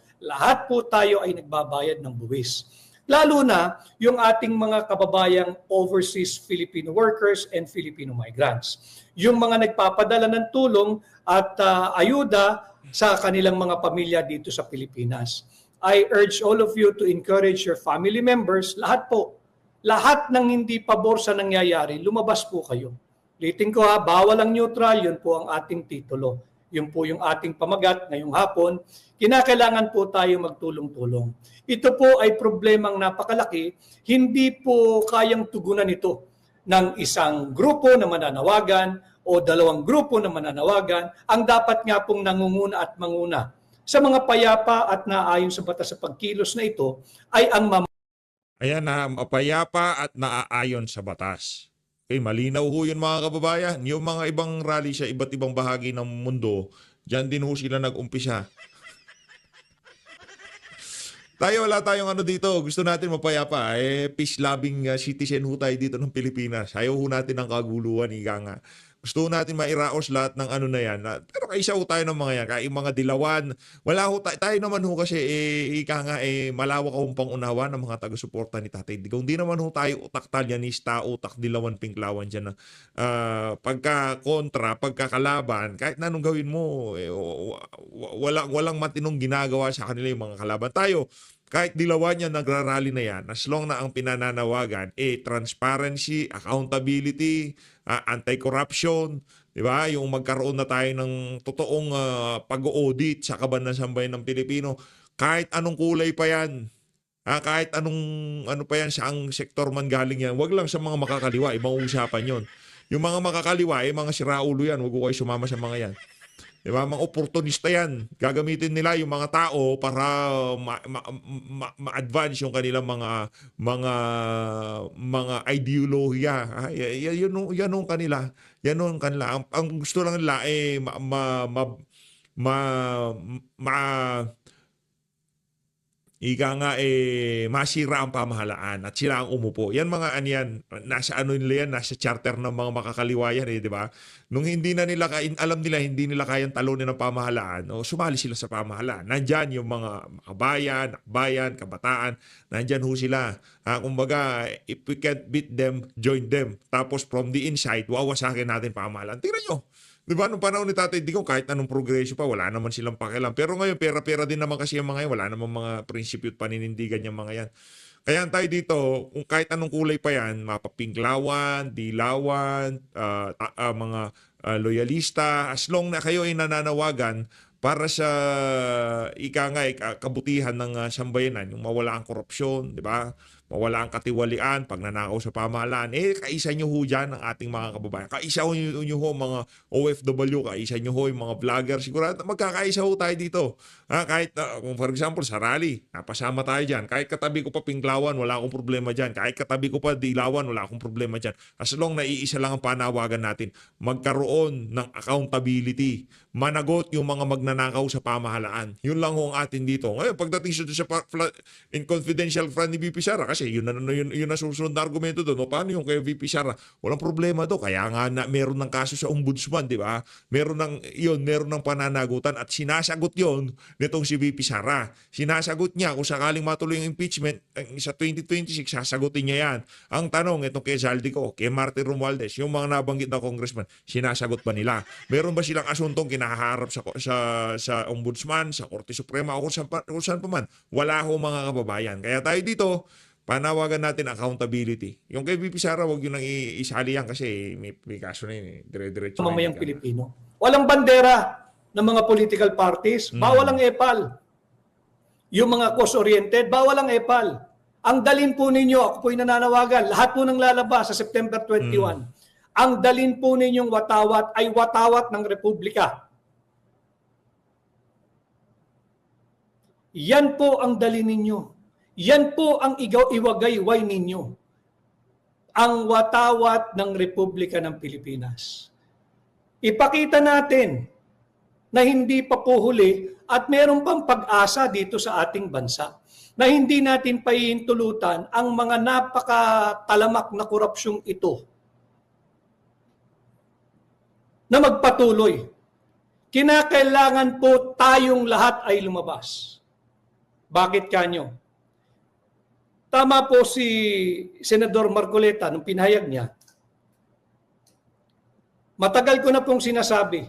Speaker 12: ay nagbabayad ng buwis. Lalo na yung ating mga kababayang overseas Filipino workers and Filipino migrants. Yung mga nagpapadala ng tulong at ayuda sa kanilang mga pamilya dito sa Pilipinas. I urge all of you to encourage your family members, lahat ng hindi pabor sa nangyayari, lumabas po kayo. Ulitin ko bawal ang neutral, yun po ang ating titulo. Yun po yung ating pamagat ngayong hapon. Kinakailangan po tayo magtulong-tulong. Ito po ay problemang napakalaki, hindi po kayang tugunan ito ng isang grupo na mananawagan o dalawang grupo na mananawagan. Ang dapat nga pong nangunguna at manguna sa mga payapa at naayon sa batas sa pagkilos na ito ay ang
Speaker 2: Ayan na, mapayapa at naaayon sa batas. Okay, malinaw ho yun mga kababayan. Yung mga ibang rally sa iba't ibang bahagi ng mundo, dyan din ho sila nag-umpisa. Wala tayong dito. Gusto natin mapayapa. Peace-loving citizen ho tayo dito ng Pilipinas. Ayaw ho natin ng kaguluhan, ika nga. Gusto natin mairaos lahat ng na yan. Pero kaisa ho tayo ng mga yan. Kaya yung mga dilawan, wala ho tayo naman ho kasi ika nga malawak akong pangunawa ng mga taga-suporta ni Tatay Digong. Hindi naman ho tayo utak talyanista, utak dilawan, pinklawan dyan na pagka-kontra, pagkakalaban, kahit na anong gawin mo, walang matinong ginagawa sa kanila yung mga kalaban. Tayo, kahit dilawan yan, nagrarally na yan, as long na ang pinananawagan, transparency, accountability, anti-corruption, di ba? Yung magkaroon na tayo ng totoong pag-audit sa kaban ng sambayan ng Pilipino, kahit anong kulay pa yan, kahit anong pa yan, saang sektor man galing yan, wag lang sa mga makakaliwa, ibang usapan yon. Yung mga makakaliwa, mga siraulo yan, wag ko kayo sumama sa mga yan. Diba? Mga oportunista yan. Gagamitin nila yung mga tao para ma-advance yung kanilang mga ideolohiya. Yan yung kanila. Yan yung kanila. Ang gusto lang nila masira ang pamahalaan at sila ang umupo. Yan mga nasa nila yan, nasa charter ng mga makakaliwa yan, di ba? Nung hindi na nila alam nila hindi nila kayang talunin ng pamahalaan, sumali sila sa pamahalaan. Nandyan yung mga bayan, kabataan, nandyan ho sila. Kumbaga, if we can't beat them, join them. Tapos from the inside, wawasakin natin pamahalaan. Tingnan nyo. Diba, nung panahon ni Tatay Digong, kahit anong progresyo pa, wala naman silang pakialam. Pero ngayon, pera-pera din naman kasi yung mga yan. Wala naman mga prinsipyo at paninindigan yung mga yan. Kaya tayo dito, kung kahit anong kulay pa yan, mapapinglawan, dilawan, mga loyalista, as long na kayo ay nananawagan para sa kabutihan ng sambayanan, yung mawala ang korupsyon, di ba? Mawala ang katiwalian, pagnanakaw sa pamahalaan, kaisa nyo ho dyan ang ating mga kababayan. Kaisa nyo ho mga OFW, kaisa nyo ho yung mga vlogger. Sigurado magkakaisa ho tayo dito. Kahit, kung for example, sa rally, napasama tayo dyan. Kahit katabi ko pa pinglawan, wala akong problema dyan. Kahit katabi ko pa dilawan, wala akong problema dyan. As long na iisa lang ang panawagan natin, magkaroon ng accountability. Managot yung mga magnanakaw sa pamahalaan. Yun lang ho ang atin dito. Ngayon, pagdating sa in confidential front ni VP Sara, kasi yun na susunod na argumento doon. Paano yung kay VP Sara? Walang problema to. Kaya nga meron ng kaso sa ombudsman, di ba? Meron ng pananagutan at sinasagot yon nitong si VP Sara. Sinasagot niya kung sakaling matuloy yung impeachment sa 2026, sasagutin niya yan. Ang tanong, itong kay Zaldico, kay Martin Romualdez, yung mga nabanggit na congressman, sinasagot ba nila? Meron ba silang asuntong kinaharap sa ombudsman, sa Korte Suprema, o kung saan pa man? Wala ho mga kababayan. Kaya tayo dito, panawagan natin accountability. Yung kay VP Sara, huwag yun lang isali yan kasi may kaso na yun. Dire-diretso.
Speaker 12: Mamayang Pilipino. Walang bandera ng mga political parties. Bawal ang EPAL. Yung mga cause-oriented, bawal ang EPAL. Ang dalin po ninyo, ako po'y nananawagan, lahat po nang lalabas sa September 21. Ang dalin po ninyong watawat ay watawat ng Republika. Yan po ang dalin ninyo. Yan po ang iwagayway ninyo. Ang watawat ng Republika ng Pilipinas. Ipakita natin na hindi pa po huli at meron pang pag-asa dito sa ating bansa. na hindi natin pahihintulutan ang mga napakatalamak na korupsyong ito na magpatuloy. Kinakailangan po tayong lahat ay lumabas. Bakit kanyo? Tama po si Senador Marcoleta nung pinahayag niya. Matagal ko na pong sinasabi,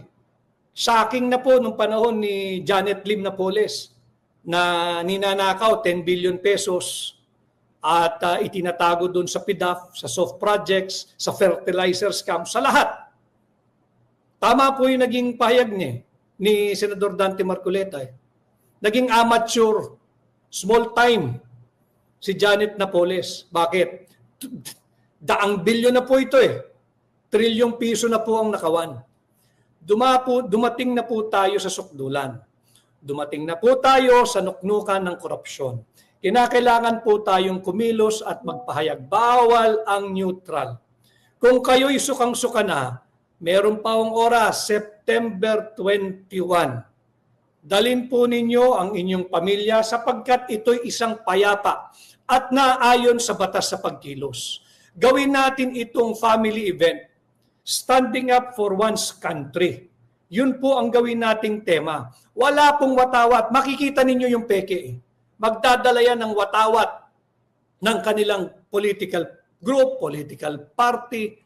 Speaker 12: shocking na po nung panahon ni Janet Lim Napoles na ninanakaw 10 billion pesos at itinatago doon sa PDAF, sa soft projects, sa fertilizer scam, sa lahat. Tama po yung naging pahayag niya ni Senador Dante Marcoleta. Naging amateur, small time si Janet Napoles. Bakit? Daang bilyon na po ito Trilyong piso na po ang nakawan. Dumating na po tayo sa sukdulan. Dumating na po tayo sa nuknukan ng korupsyon. Kinakailangan po tayong kumilos at magpahayag. Bawal ang neutral. Kung kayo'y sukang-suka na, meron pa ang oras, September 21. Dalin po ninyo ang inyong pamilya sapagkat ito'y isang payapa at naayon sa batas sa pagkilos. Gawin natin itong family event. Standing up for one's country. Yun po ang gawin nating tema. Wala pong watawat. Makikita ninyo yung peke. Magdadala yan ng watawat ng kanilang political group, political party.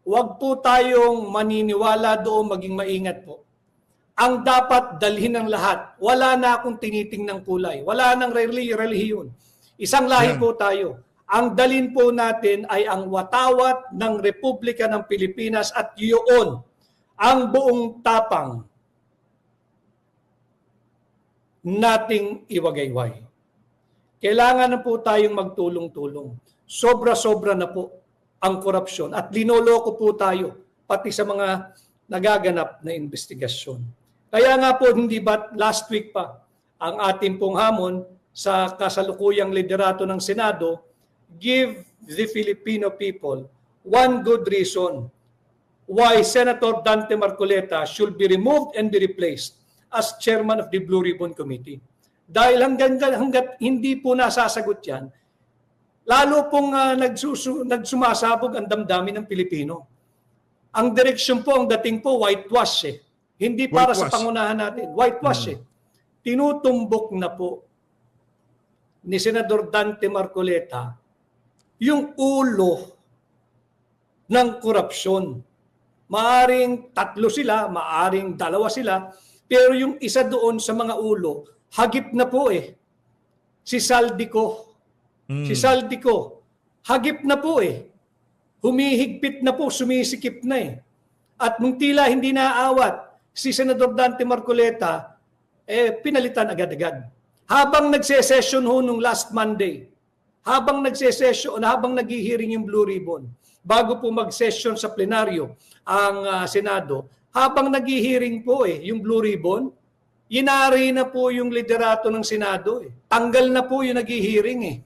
Speaker 12: Huwag po tayong maniniwala doon, maging maingat po. Ang dapat dalhin ng lahat, wala na akong tinitingnang kulay, wala nang relihiyon. Isang lahi po tayo. Ang dalhin po natin ay ang watawat ng Republika ng Pilipinas at yun ang buong tapang nating iwagayway. Kailangan na po tayong magtulong-tulong. Sobra-sobra na po ang korupsyon at linoloko po tayo pati sa mga nagaganap na investigasyon. Kaya nga po, hindi ba last week pa ang ating pong hamon sa kasalukuyang liderato ng Senado, give the Filipino people one good reason why Senator Dante Marcoleta should be removed and be replaced as chairman of the Blue Ribbon Committee. Dahil hanggat hindi po nasasagot yan, lalo pong nagsumasabog ang damdamin ng Pilipino. Ang direksyon po, ang dating po, whitewash Hindi para sa pangunahan natin. Whitewash Tinutumbok na po ni Senador Dante Marcoleta yung ulo ng korupsyon. Maaring 3 sila, maaring 2 sila, pero yung isa doon sa mga ulo, hagip na po Si Saldico. Si Saldico, hagip na po Humihigpit na po, sumisikip na At nung tila hindi naaawat, si Senador Dante Marcoleta, pinalitan agad-agad. Habang nagse-session nung last Monday, habang naghi-hearing yung Blue Ribbon, bago po mag-session sa plenaryo ang Senado, habang naghi-hearing po yung Blue Ribbon, inari na po yung liderato ng Senado. Tanggal na po yung naghi-hearing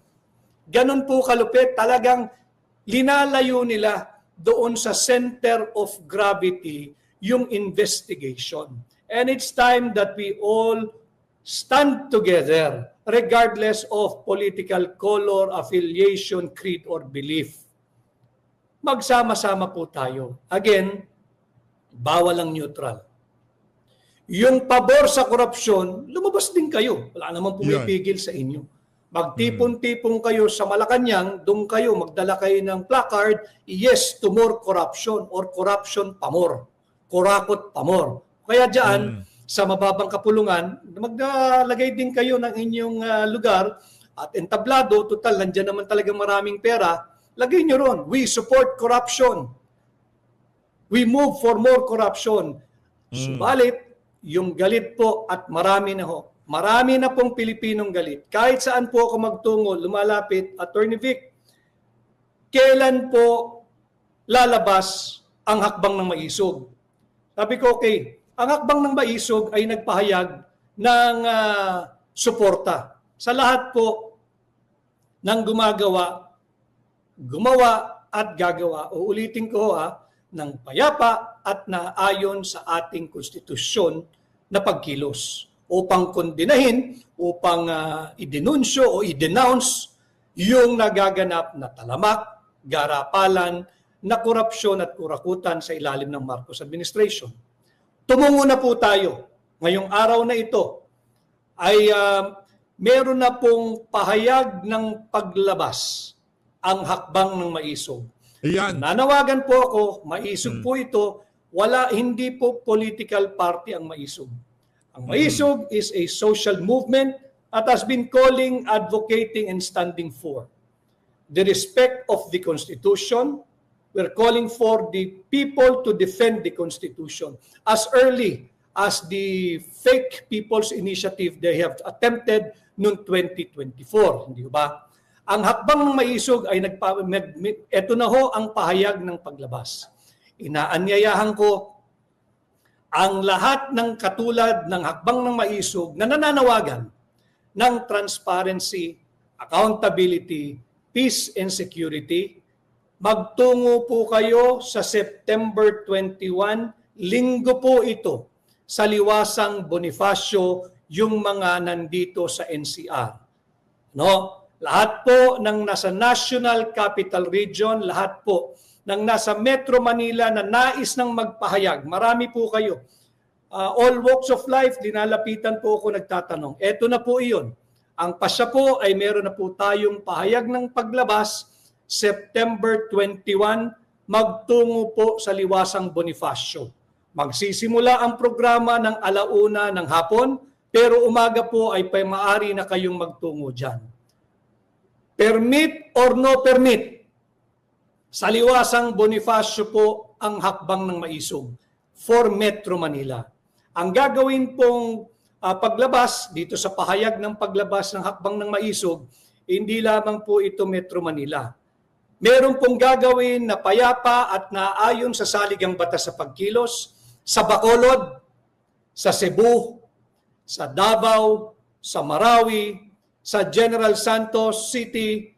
Speaker 12: Ganun po kalupit, talagang linalayo nila doon sa center of gravity yung investigation. And it's time that we all stand together regardless of political color, affiliation, creed, or belief. Magsama-sama po tayo. Again, bawal ang neutral. Yung pabor sa korupsyon, lumabas din kayo. Wala namang pumipigil sa inyo. Magtipon-tipon kayo sa Malacanang, doon kayo, magdala kayo ng placard, yes to more corruption or corruption pamor. Kurakot pamor. Kaya dyan, sa mababang kapulungan, maglalagay din kayo ng inyong lugar at entablado, total, nandiyan naman talagang maraming pera, lagay nyo ron, we support corruption. We move for more corruption. Subalit, yung galit po at marami na pong Pilipinong galit. Kahit saan po ako magtungo, lumalapit, Attorney Vic, kailan po lalabas ang hakbang ng maisog? Sabi ko, okay, ang hakbang ng maisog ay nagpahayag ng suporta sa lahat po ng gumawa at gagawa. Uulitin ko ng payapa at naayon sa ating konstitusyon na pagkilos. upang kondinahin, upang idinunsyo o i-denounce yung nagaganap na talamak, garapalan, na korupsyon at kurakutan sa ilalim ng Marcos administration. Tumungo na po tayo. Ngayong araw na ito ay meron na pong pahayag ng paglabas ang hakbang ng maisog.
Speaker 2: Ayan.
Speaker 12: Nanawagan po ako, maisog po ito, hindi po political party ang maisog. Ang maisog is a social movement that has been calling, advocating, and standing for the respect of the Constitution. We're calling for the people to defend the Constitution. As early as the fake People's Initiative they have attempted noong 2024, hindi ba? Ang hakbang ng maisog ay ito na ho ang pahayag ng paglabas. Inaanyayahan ko ang lahat ng katulad ng hakbang ng maisog na nananawagan ng transparency, accountability, peace and security. Magtungo po kayo sa September 21, linggo po ito, sa Liwasang Bonifacio, yung mga nandito sa NCR. No? Lahat po ng nasa National Capital Region, lahat po ng nasa Metro Manila na nais ng magpahayag. Marami po kayo. All walks of life, dinalapitan po ako nagtatanong. Eto na po iyon. Ang pasya po ay meron na po tayong pahayag ng paglabas, September 21, magtungo po sa Liwasang Bonifacio. Magsisimula ang programa ng 1:00 ng hapon, pero umaga po ay maaari na kayong magtungo dyan. Permit or no permit, sa Liwasang Bonifacio po ang hakbang ng maisog for Metro Manila. Ang gagawin pong paglabas dito sa pahayag ng paglabas ng hakbang ng maisog, hindi lamang po ito Metro Manila. Meron pong gagawin na payapa at naayon sa saligang batas sa pagkilos sa Bacolod, sa Cebu, sa Davao, sa Marawi, sa General Santos City,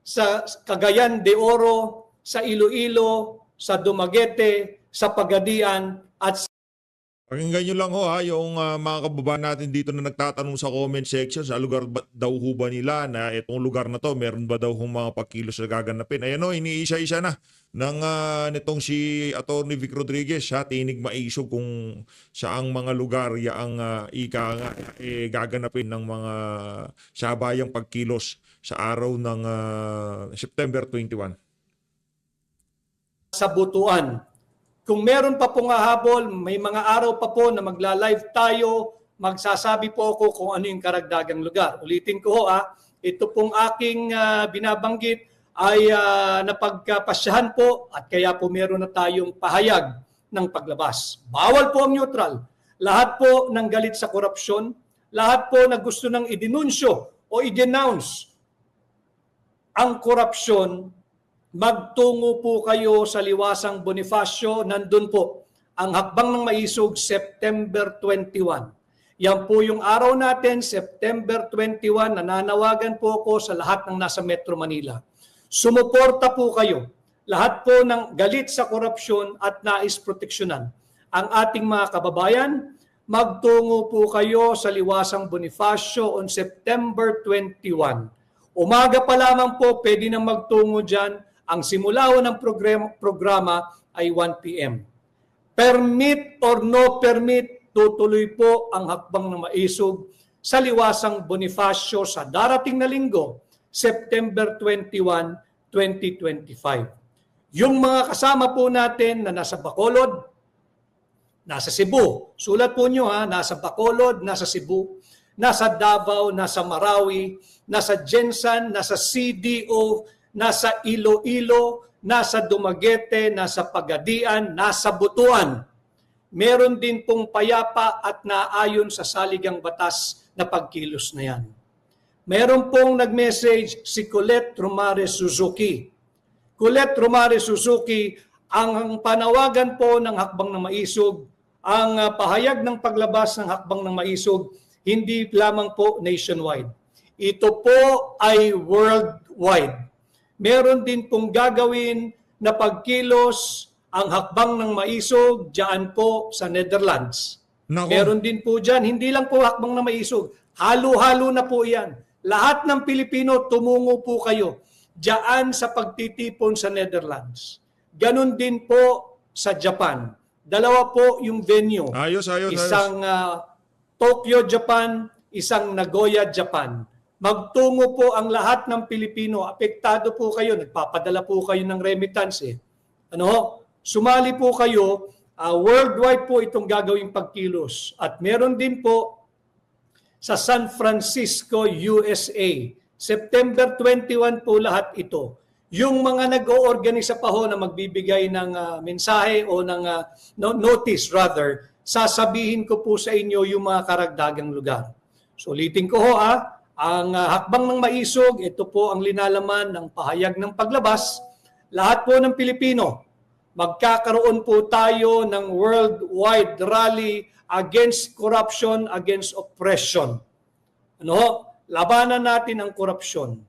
Speaker 12: sa Cagayan de Oro, sa Iloilo, sa Dumaguete, sa Pagadian, at
Speaker 2: Pakinggan nyo lang ho yung mga kababayan natin dito na nagtatanong sa comment section sa lugar daw ho ba nila na itong lugar na to, meron ba daw hong mga pagkilos na gaganapin. Ayan o, iniisa-isa na ng nitong si Atty. Vic Rodriguez, tinig maisog kung saang mga lugar yaang gaganapin ng mga sabayang pagkilos sa araw ng September 21.
Speaker 12: Sa Butuan. Kung meron pa pong hahabol, may mga araw pa po na magla-live tayo, magsasabi po ako kung ano yung karagdagang lugar. Ulitin ko ito pong aking binabanggit ay napagpasyahan po at kaya po meron na tayong pahayag ng paglabas. Bawal po ang neutral. Lahat po ng galit sa korupsyon, lahat po na gusto ng idinunsyo o i-denounce ang korupsyon, magtungo po kayo sa Liwasang Bonifacio. Nandun po ang hakbang ng maisog, September 21. Yan po yung araw natin, September 21. Nananawagan po ako sa lahat ng nasa Metro Manila. Sumuporta po kayo. Lahat po ng galit sa korupsyon at nais proteksyonan ang ating mga kababayan, magtungo po kayo sa Liwasang Bonifacio on September 21. Umaga pa lamang po, pwede nang magtungo dyan. Ang simula ng programa ay 1 p.m. Permit or no permit, tutuloy po ang hakbang ng maisog sa Liwasang Bonifacio sa darating na linggo, September 21, 2025. Yung mga kasama po natin na nasa Bacolod, nasa Cebu, sulat po nyo nasa Bacolod, nasa Cebu, nasa Davao, nasa Marawi, nasa Jensan, nasa CDO, nasa Iloilo, nasa Dumaguete, nasa Pagadian, nasa Butuan. Meron din pong payapa at naayon sa saligang batas na pagkilos na yan. Meron pong nag-message si Colette Romares Suzuki. Colette Romares Suzuki, ang panawagan po ng hakbang ng maisog, ang pahayag ng paglabas ng hakbang ng maisog, hindi lamang po nationwide. Ito po ay worldwide. Meron din pong gagawin na pagkilos ang hakbang ng maisog diyan po sa Netherlands.
Speaker 2: Nako.
Speaker 12: Meron din po dyan, hindi lang po hakbang na maisog, halo-halo na po yan. Lahat ng Pilipino, tumungo po kayo diyan sa pagtitipon sa Netherlands. Ganon din po sa Japan. Dalawa po yung venue.
Speaker 2: Ayos.
Speaker 12: Isang Tokyo, Japan, isang Nagoya, Japan. Magtungo po ang lahat ng Pilipino. Apektado po kayo. Nagpapadala po kayo ng remittance eh. Sumali po kayo. Worldwide po itong gagawing pagkilos. At meron din po sa San Francisco, USA. September 21 po lahat ito. Yung mga nag-oorganisa pa ho na magbibigay ng mensahe o ng notice rather, sasabihin ko po sa inyo yung mga karagdagang lugar. So ulitin ko ho ang hakbang ng maisog, ito po ang linalaman ng pahayag ng paglabas. Lahat po ng Pilipino, magkakaroon po tayo ng worldwide rally against corruption, against oppression. Labanan natin ang korupsyon.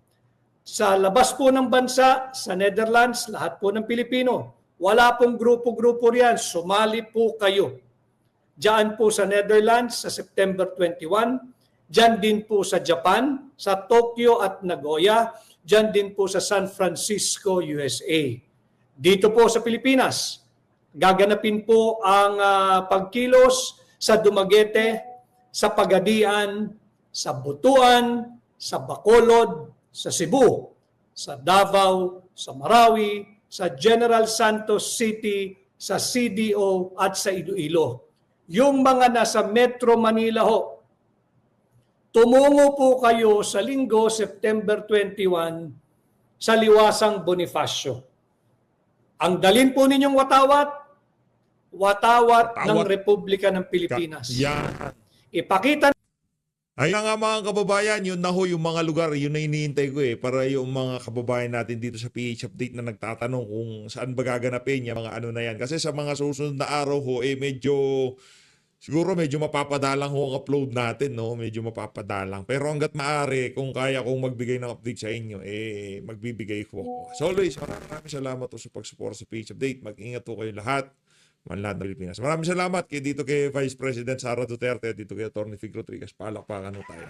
Speaker 12: Sa labas po ng bansa, sa Netherlands, lahat po ng Pilipino, wala pong grupo-grupo riyan, sumali po kayo. Diyan po sa Netherlands sa September 21, diyan din po sa Japan, sa Tokyo at Nagoya, diyan din po sa San Francisco, USA. Dito po sa Pilipinas, gaganapin po ang pagkilos sa Dumaguete, sa Pagadian, sa Butuan, sa Bacolod, sa Cebu, sa Davao, sa Marawi, sa General Santos City, sa CDO at sa Iloilo. Yung mga nasa Metro Manila ho, tumungo po kayo sa Linggo, September 21, sa Liwasang Bonifacio. Ang dalin po ninyong watawat ng Republika ng Pilipinas.
Speaker 2: Yan.
Speaker 12: Ipakita.
Speaker 2: Ayan nga mga kababayan, yun na ho yung mga lugar, yun na iniintay ko para yung mga kababayan natin dito sa PH Update na nagtatanong kung saan ba gaganapin yung mga ano na yan. Kasi sa mga susunod na araw ho, siguro medyo mapapadalang ho ang upload natin, no? Medyo mapapadalang. Pero hanggat maaari, kung kaya kong magbigay ng update sa inyo, magbibigay ko ako. As always, maraming salamat po sa pag-support sa PH Update. Mag-ingat po kayo lahat. Manlad ng Pilipinas. Maraming salamat dito kay Vice President Sara Duterte, dito kay Atty. Fig Rodriguez. Palakpakan ho tayo.